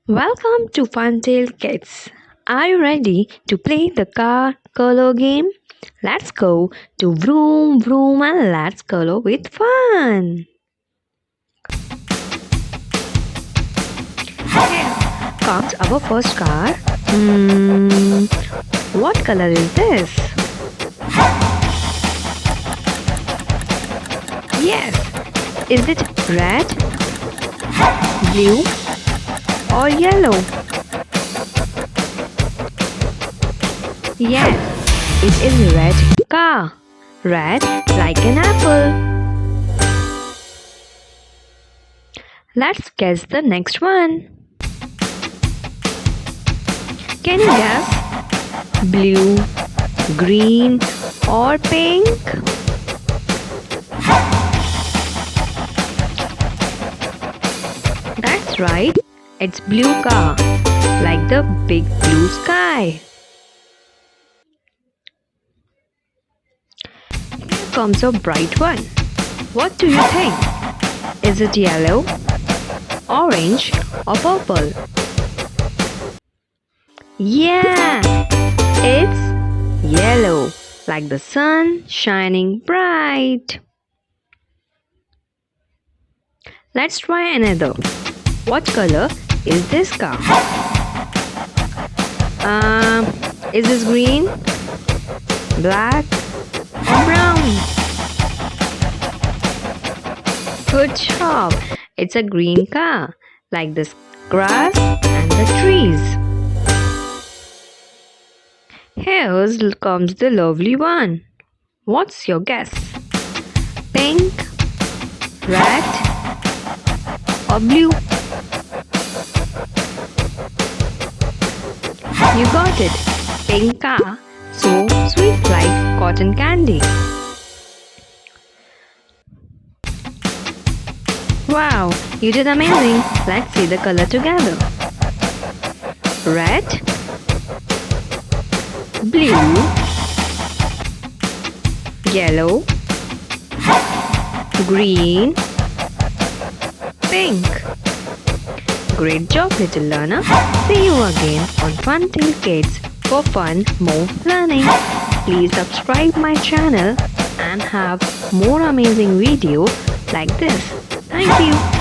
Welcome to Funtale Kids. Are you ready to play the car color game? Let's go to vroom vroom and let's color with fun. Here comes our first car. What color is this? Yes, is it red, blue, or yellow? Yes, it is red car. Red like an apple. Let's guess the next one. Can you guess? Blue, green, or pink? That's right. It's blue car, like the big blue sky. Here comes a bright one. What do you think? Is it yellow, orange, or purple? Yeah, it's yellow, like the sun shining bright. Let's try another. What color is this car? Is this green, black, or brown? Good job! It's a green car, like this grass and the trees. Here comes the lovely one. What's your guess? Pink, red, or blue? You got it. Pink car, so sweet like cotton candy. Wow, you did amazing. Let's see the color together. Red, blue, yellow, green, pink. Great job, little learner. See you again on Funtale Kids for fun, more learning. Please subscribe my channel and have more amazing videos like this. Thank you.